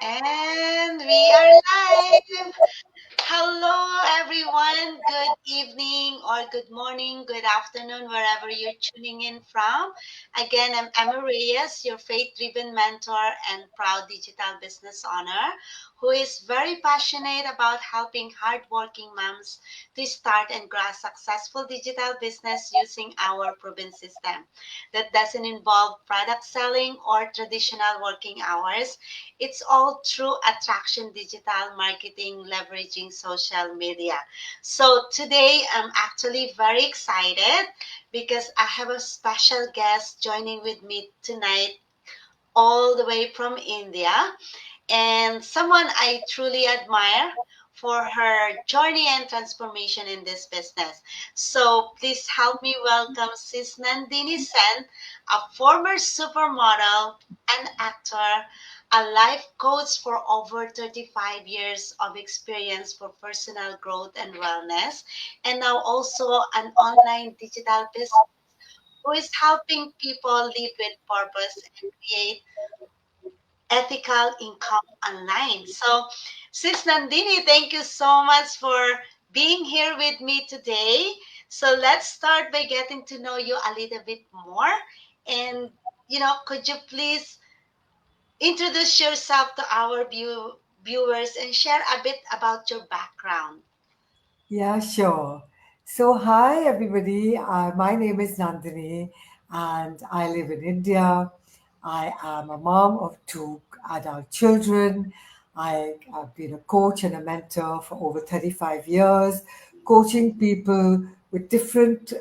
And we are live. Hello, everyone. Good evening, or good morning, good afternoon, wherever you're tuning in from. Again, I'm Emma Reyes, your faith driven mentor and proud digital business owner who is very passionate about helping hardworking moms to start and grow a successful digital business using our proven system that doesn't involve product selling or traditional working hours. It's all through attraction digital marketing, leveraging social media. So today I'm actually very excited because I have a special guest joining with me tonight, all the way from India, and someone I truly admire for her journey and transformation in this business. So please help me welcome Sis Nandini Sen, a former supermodel, an actor, a life coach for over 35 years of experience for personal growth and wellness, and now also an online digital business who is helping people live with purpose and create ethical income online. So, Sis Nandini, thank you so much for being here with me today. So, let's start by getting to know you a little bit more. And, could you please introduce yourself to our viewers and share a bit about your background? Yeah, sure. So, hi everybody. My name is Nandini and I live in India. I am a mom of two adult children. I have been a coach and a mentor for over 35 years, coaching people with different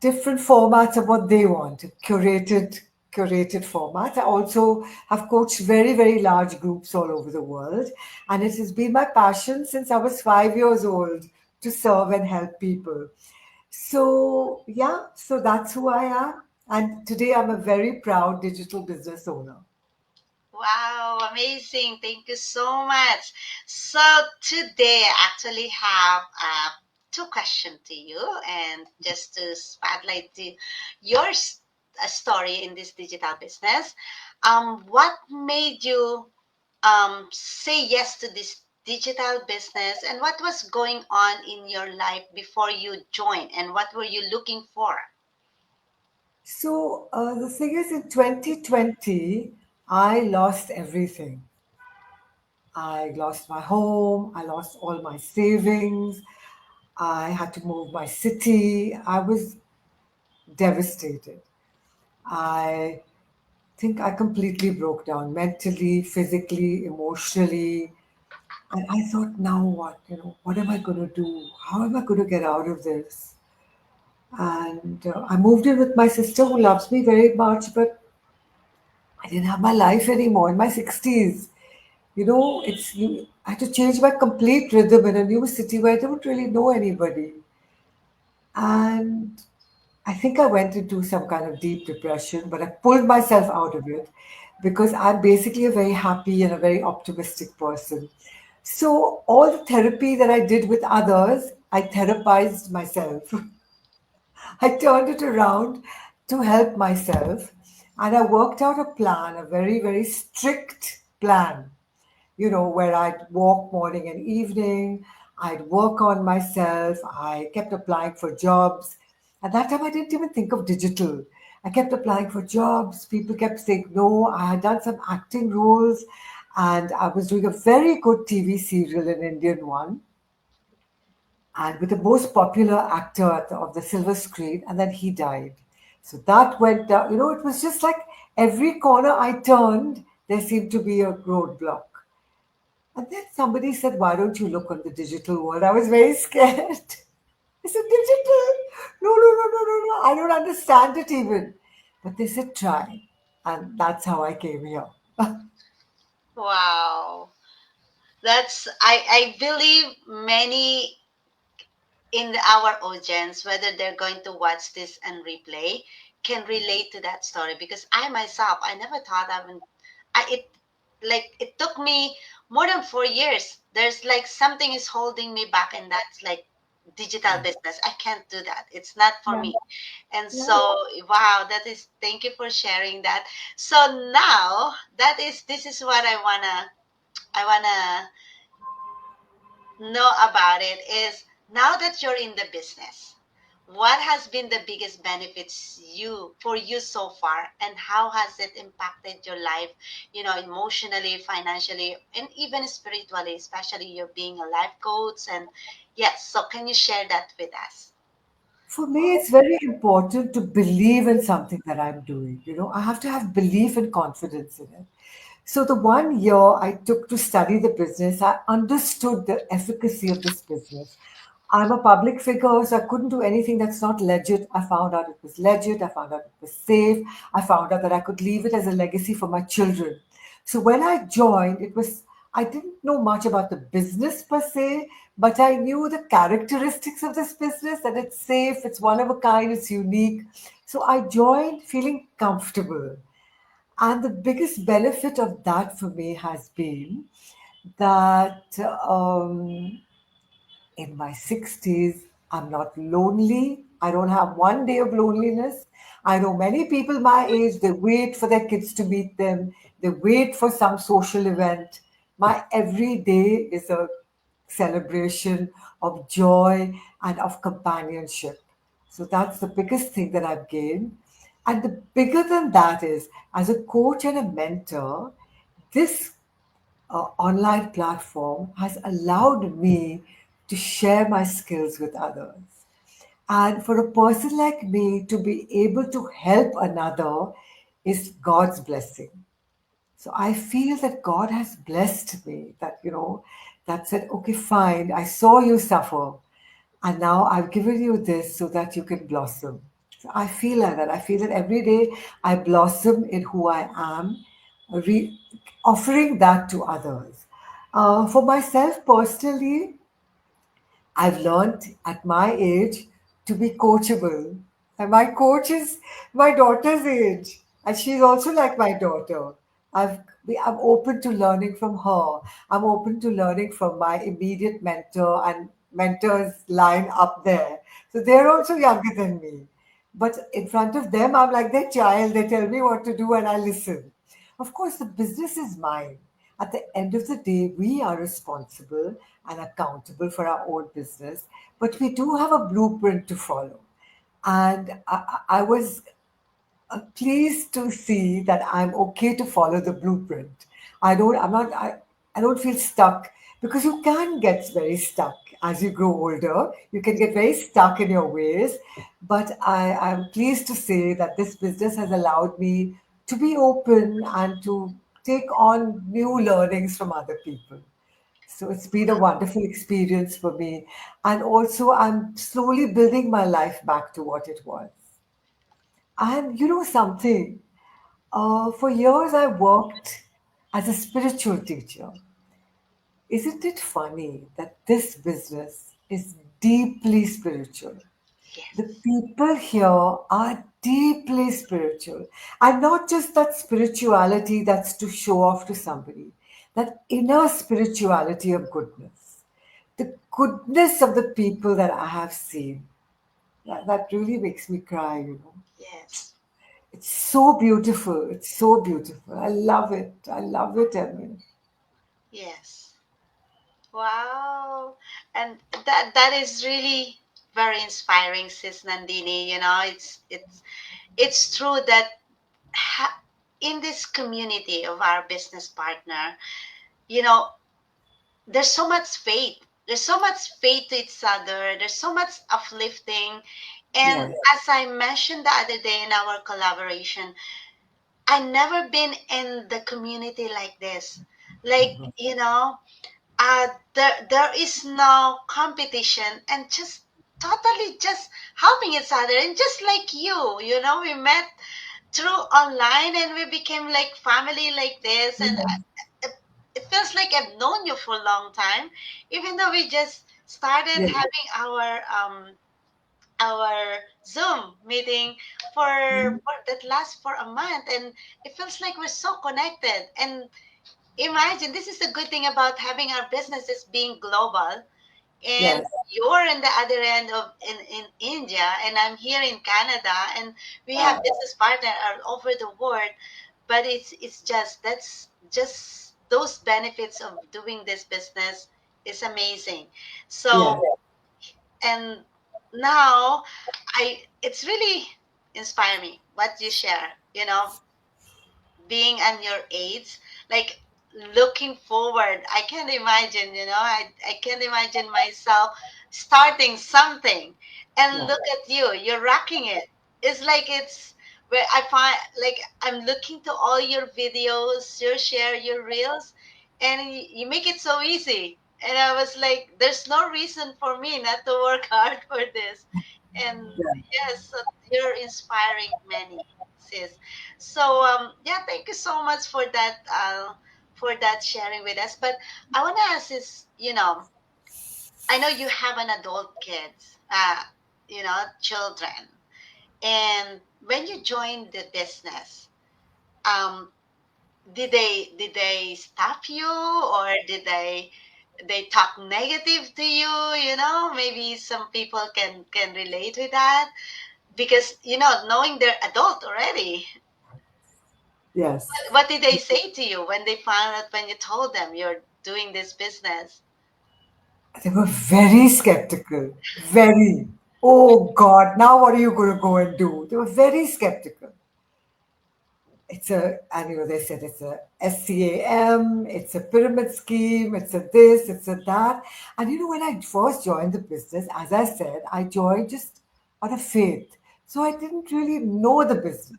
formats of what they want, curated formats. I also have coached very large groups all over the world, and it has been my passion since I was 5 years old to serve and help people. So yeah, so that's who I am, and today I'm a very proud digital business owner. Wow, amazing. Thank you so much. So today I actually have two questions to you, and just to spotlight your story in this digital business. What made you say yes to this digital business, and what was going on in your life before you joined, and what were you looking for? So the thing is, in 2020, I lost everything. I lost my home, I lost all my savings, I had to move my city. I was devastated. I think I completely broke down mentally, physically, emotionally. And I thought, now what? What am I going to do? How am I going to get out of this? And I moved in with my sister who loves me very much, but I didn't have my life anymore in my 60s. I had to change my complete rhythm in a new city where I don't really know anybody. And I think I went into some kind of deep depression, but I pulled myself out of it because I'm basically a very happy and a very optimistic person. So, all the therapy that I did with others, I therapized myself. I turned it around to help myself and I worked out a plan, a very strict plan, where I'd walk morning and evening, I'd work on myself, I kept applying for jobs. At that time, I didn't even think of digital. I kept applying for jobs, people kept saying no. I had done some acting roles, and I was doing a very good TV serial, an Indian one, and with the most popular actor of the silver screen, and then he died. So that went down. It was just like every corner I turned, there seemed to be a roadblock. And then somebody said, "Why don't you look on the digital world?" I was very scared. I said, "Digital? No. I don't understand it even." But they said, "Try." And that's how I came here. Wow. I believe many in our audience, whether they're going to watch this and replay, can relate to that story, because I myself, I never thought I would. It took me more than 4 years. There's like something is holding me back, and that's like digital business. I can't do that. It's not for Yeah. me. And Yeah. so, wow, that is, thank you for sharing that. So now that is, this is what I wanna know about it is, now that you're in the business, what has been the biggest benefits you for you so far, and how has it impacted your life, emotionally, financially, and even spiritually, especially you being a life coach? And yes, so can you share that with us? For me, it's very important to believe in something that I'm doing. I have to have belief and confidence in it. So, the 1 year I took to study the business, I understood the efficacy of this business. I'm a public figure, so I couldn't do anything that's not legit. I found out it was legit. I found out it was safe. I found out that I could leave it as a legacy for my children. So when I joined, I didn't know much about the business per se, but I knew the characteristics of this business, that it's safe, it's one of a kind, it's unique. So I joined feeling comfortable. And the biggest benefit of that for me has been that in my 60s, I'm not lonely. I don't have 1 day of loneliness. I know many people my age, they wait for their kids to meet them, they wait for some social event. My every day is a celebration of joy and of companionship. So that's the biggest thing that I've gained. And the bigger than that is, as a coach and a mentor, this online platform has allowed me to share my skills with others. And for a person like me to be able to help another is God's blessing. So I feel that God has blessed me, that said, okay, fine, I saw you suffer, and now I've given you this so that you can blossom. So I feel like that. I feel that every day I blossom in who I am, re- offering that to others. For myself personally, I've learned at my age to be coachable. And my coach is my daughter's age. And she's also like my daughter. I'm open to learning from her. I'm open to learning from my immediate mentor and mentors line up there. So they're also younger than me. But in front of them, I'm like their child. They tell me what to do and I listen. Of course, the business is mine. At the end of the day, we are responsible and accountable for our own business, but we do have a blueprint to follow. And I was pleased to see that I'm okay to follow the blueprint. I don't feel stuck because you can get very stuck as you grow older. You can get very stuck in your ways. But I'm pleased to say that this business has allowed me to be open and to take on new learnings from other people. So it's been a wonderful experience for me. And also, I'm slowly building my life back to what it was. And you know something? For years, I worked as a spiritual teacher. Isn't it funny that this business is deeply spiritual? The Yes. people here are deeply spiritual. And not just that spirituality that's to show off to somebody, that inner spirituality of goodness. The goodness of the people that I have seen. That really makes me cry. Yes. It's so beautiful. It's so beautiful. I love it. I love it, Emily. Yes. Wow. And that is really very inspiring, Sis Nandini. It's true that in this community of our business partner, you know, there's so much faith. There's so much faith to each other. There's so much uplifting. And Yes. as I mentioned the other day in our collaboration, I never been in the community like this. Like, there is no competition, and just totally just helping each other. And just like we met through online and we became like family like this. And it, it feels like I've known you for a long time, even though we just started Yes. having our Zoom meeting for that lasts for a month. And it feels like we're so connected. And imagine, this is the good thing about having our businesses being global. and Yes. you're in the other end of in India, and I'm here in Canada, and we have Yeah. business partner all over the world. But it's just that's just those benefits of doing this business is amazing. So, Yes. and now I it's really inspire me what you share, being on your age, like looking forward. I can't imagine, I can't imagine myself starting something. And Yeah. look at you, you're rocking it. It's like it's where I find, like, I'm looking to all your videos, your share, your reels, and you make it so easy. And I was like, there's no reason for me not to work hard for this. And yes, so you're inspiring many, sis. So yeah, thank you so much for that sharing with us. But I want to ask is, I know you have an adult kids, children, and when you joined the business, um, did they stop you, or did they talk negative to you? Maybe some people can relate with that, because knowing they're adult already. Yes. What did they say to you when they found out, when you told them you're doing this business? They were very skeptical. Very. Oh God, now what are you going to go and do? They were very skeptical. And they said it's a SCAM, it's a pyramid scheme, it's a this, it's a that. And when I first joined the business, as I said, I joined just out of faith. So I didn't really know the business.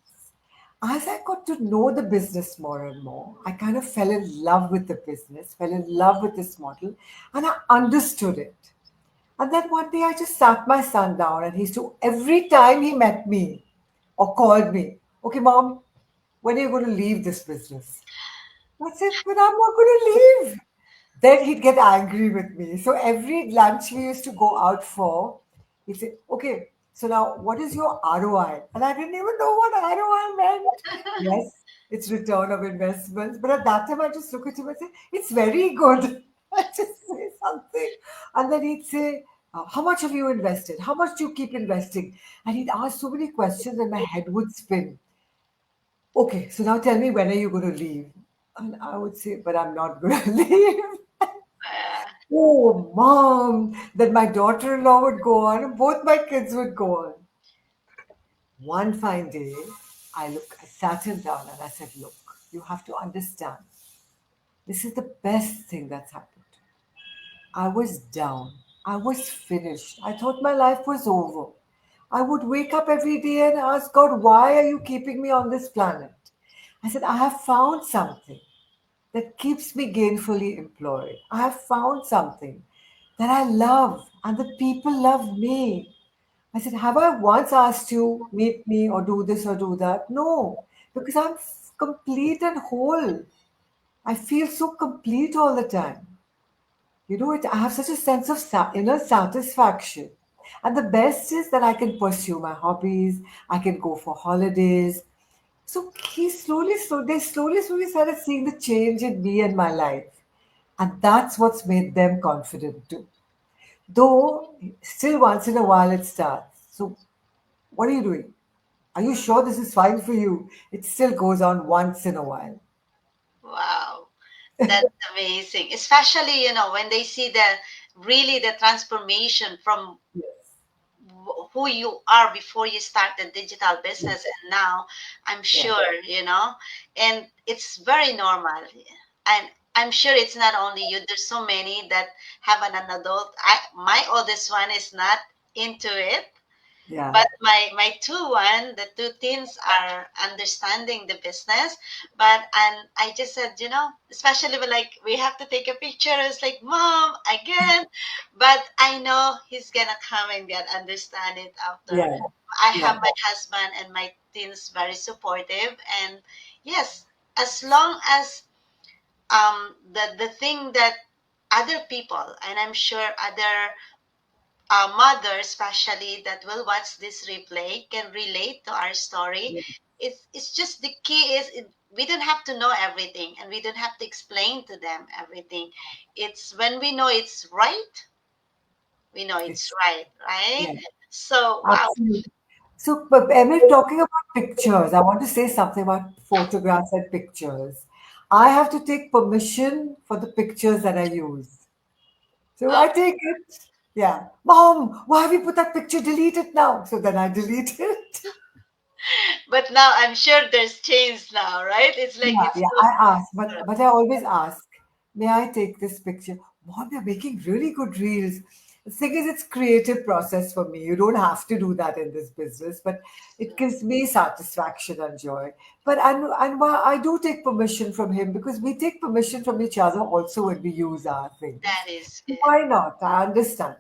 As I got to know the business more and more, I kind of fell in love with the business, fell in love with this model, and I understood it. And then one day I just sat my son down and he used to, every time he met me or called me, okay, mom, when are you going to leave this business? I said, but I'm not going to leave. Then he'd get angry with me. So every lunch we used to go out for, he'd say, okay, so now what is your ROI? And I didn't even know what ROI meant. Yes, it's return of investments. But at that time, I just look at him and say, it's very good. I just say something. And then he'd say, how much have you invested? How much do you keep investing? And he'd ask so many questions and my head would spin. Okay, so now tell me, when are you going to leave? And I would say, but I'm not going to leave. Uh, Oh, mom. Then my daughter in law would go on, and both my kids would go on. One fine day, I sat him down and I said, look, you have to understand, this is the best thing that's happened. I was down. I was finished. I thought my life was over. I would wake up every day and ask God, why are you keeping me on this planet? I said, I have found something that keeps me gainfully employed. I have found something that I love and the people love me. I said, have I once asked you, meet me or do this or do that? No, because I'm complete and whole. I feel so complete all the time. I have such a sense of inner satisfaction. And the best is that I can pursue my hobbies, I can go for holidays. So they slowly started seeing the change in me and my life. And that's what's made them confident too. Though, still once in a while it starts. So, what are you doing? Are you sure this is fine for you? It still goes on once in a while. wow, that's amazing. Especially, when they see the transformation from Yes. who you are before you start the digital business, and now, I'm Yeah. sure, and it's very normal. And I'm sure it's not only you. There's so many that have an adult. My oldest one is not into it, Yeah. but the two teens are understanding the business. And I just said, especially when, like, we have to take a picture, it's like, mom, again. But I know he's gonna come and get understand it after. Yeah. I have Yeah. my husband and my teens very supportive. And yes, as long as the thing that other people, and I'm sure other mother especially that will watch this replay, can relate to our story. It's just the key is, we don't have to know everything, and we don't have to explain to them everything. It's when we know it's right, we know it's It's right, right? yeah, So, wow. absolutely. So, but Emily, talking about pictures, I want to say something about photographs and pictures. I have to take permission for the pictures that I use. So Oh, I take it. Yeah. Mom, why have you put that picture? Delete it now. So then I delete it. but now I'm sure there's change now, right? It's like Yeah, it's yeah. so I ask, but I always ask, may I take this picture? Mom, you're making really good reels. The thing is, it's creative process for me. You don't have to do that in this business, but it true. gives me satisfaction and joy. But and why I do take permission from him because we take permission from each other also when we use our things. That is So good. why not? I understand.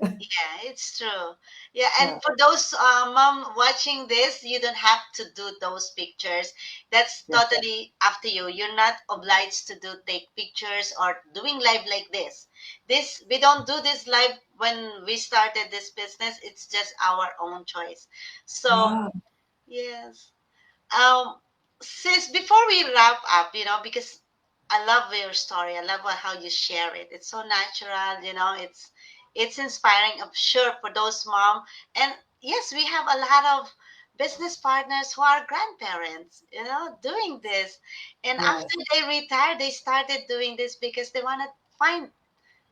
Yeah, it's true. Yeah, and Yeah, for those mom watching this, you don't have to do those pictures. That's yeah, totally up to you. You're not obliged to do take pictures or doing live like this. This we don't do this live when we started this business. It's just our own choice. So yeah, yes. Um, sis, before we wrap up, because I love your story. I love how you share it. It's so natural, it's inspiring, I'm sure, for those mom. And yes, we have a lot of business partners who are grandparents, doing this. And yes, after they retire, they started doing this because they want to find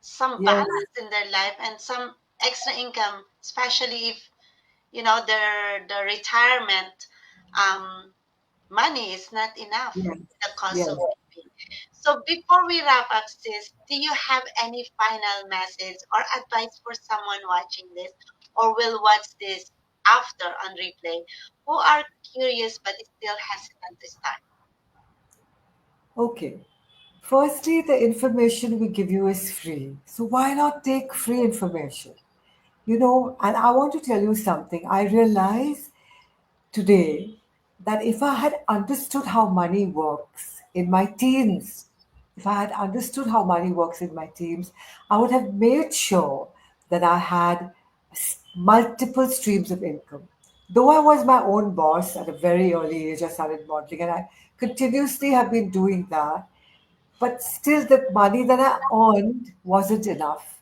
some yes, balance in their life and some extra income, especially if, their the retirement um money is not enough yes, with the cost yes. of living. So before we wrap up, sis, do you have any final message or advice for someone watching this or will watch this after on replay who are curious but still hesitant to start? Okay. Firstly, the information we give you is free. So why not take free information? And I want to tell you something. I realize today that if I had understood how money works in my teens, if I had understood how money works in my teens, I would have made sure that I had multiple streams of income. Though I was my own boss at a very early age, I started modeling and I continuously have been doing that, but still the money that I earned wasn't enough.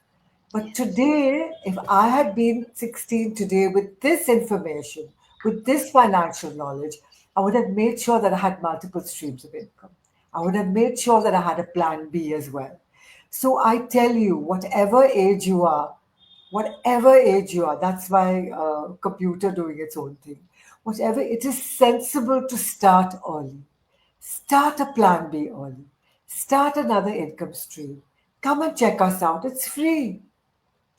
But Yes, today, if I had been 16 today with this information, with this financial knowledge, I would have made sure that I had multiple streams of income. I would have made sure that I had a plan B as well. So I tell you, whatever age you are, that's why computer doing its own thing. Whatever, it is sensible to start early. Start a plan B early. Start another income stream. Come and check us out. It's free.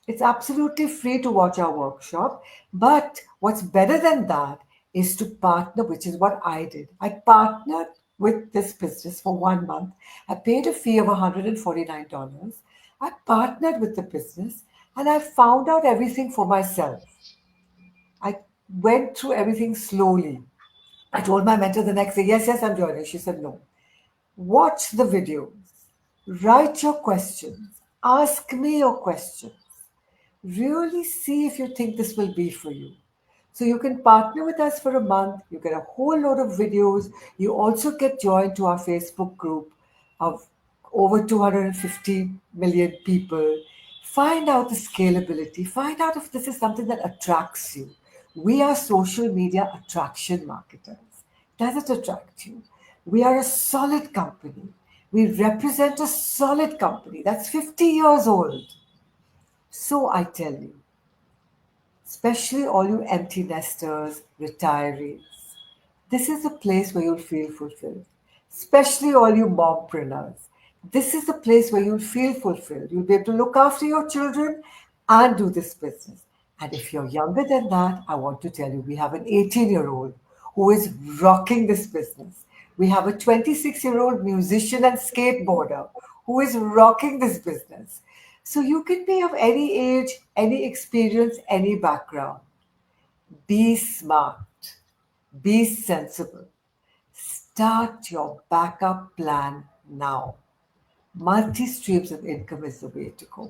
It's absolutely free to watch our workshop. But what's better than that is to partner, which is what I did. I partnered with this business for 1 month. I paid a fee of $149. I partnered with the business and I found out everything for myself. I went through everything slowly. I told my mentor the next day, yes, yes, I'm joining. She said, no. Watch the videos. Write your questions. Ask me your questions. Really see if you think this will be for you. So you can partner with us for a month. You get a whole load of videos. You also get joined to our Facebook group of over 250 million people. Find out the scalability. Find out if this is something that attracts you. We are social media attraction marketers. Does it attract you? We are a solid company. We represent a solid company that's 50 years old. So I tell you, especially all you empty nesters, retirees. This is a place where you'll feel fulfilled, especially all you mompreneurs. This is the place where you'll feel fulfilled. You'll be able to look after your children and do this business. And if you're younger than that, I want to tell you, we have an 18-year-old who is rocking this business. We have a 26-year-old musician and skateboarder who is rocking this business. So you can be of any age, any experience, any background. Be smart, be sensible. Start your backup plan now. Multi streams of income is the way to go.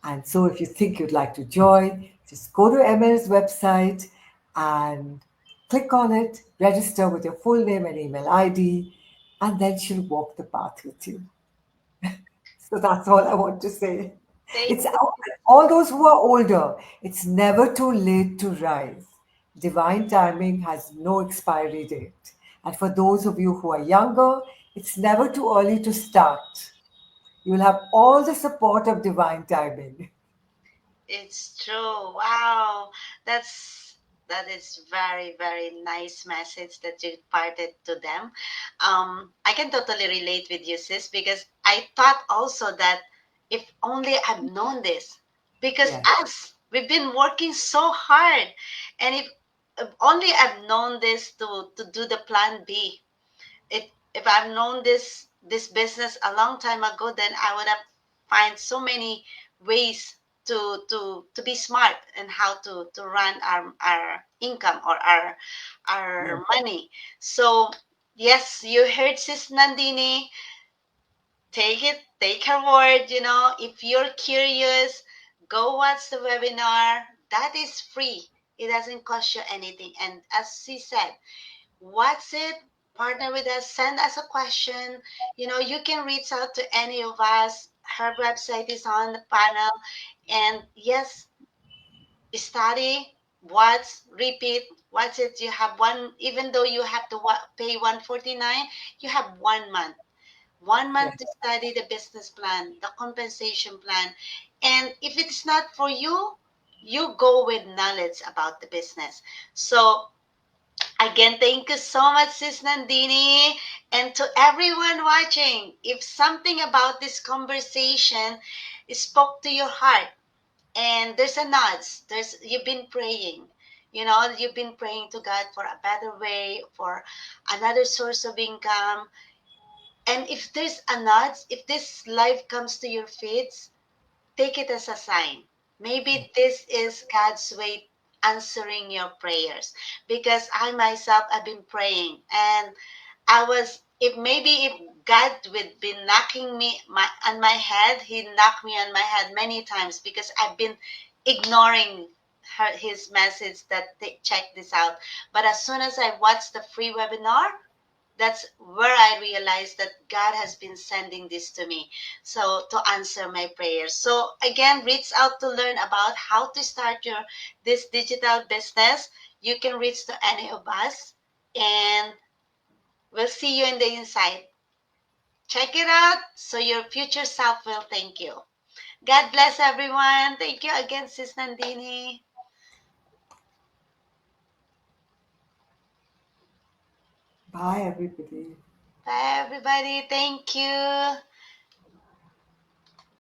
And so, if you think you'd like to join, just go to ML's website and click on it, register with your full name and email ID, and then she'll walk the path with you. So, that's all I want to say. thank It's out. All those who are older, it's never too late to rise. Divine timing has no expiry date. And for those of you who are younger, it's never too early to start. You'll have all the support of divine timing. It's true. Wow. That's that is very, very nice message that you parted to them. I can totally relate with you, sis, because I thought also that if only I've known this, because Yes, us, we've been working so hard, and if only I've known this to do the plan B, if I've known this business a long time ago, then I would have find so many ways to be smart and how to run our income or yes, our money. So yes, you heard Sis Nandini. Take her word. If you're curious, go watch the webinar. That is free. It doesn't cost you anything. And as she said, what's it? Partner with us, send us a question. You can reach out to any of us. Her website is on the panel. And yes, study, watch, repeat. What's it? You have one, even though you have to pay 149, you have 1 month. 1 month yes, to study the business plan, the compensation plan. And if it's not for you, you go with knowledge about the business. So again, thank you so much, Sis Nandini. And to everyone watching, if something about this conversation spoke to your heart and there's a nudge, you've been praying. You've been praying to God for a better way, for another source of income. And if there's a nudge, if this life comes to your feet, take it as a sign. yes, Maybe this is God's way answering your prayers. Because I myself have been praying, and if God would be knocking me on my head, He knocked me on my head many times because I've been ignoring his message that check this out. But as soon as I watched the free webinar, that's where I realized that God has been sending this to me. So to answer my prayers. So again, reach out to learn about how to start this digital business. You can reach to any of us, and we'll see you in the inside. Check it out so your future self will thank you. God bless everyone. Thank you again, Sis Nandini. bye, everybody. Bye everybody. Thank you.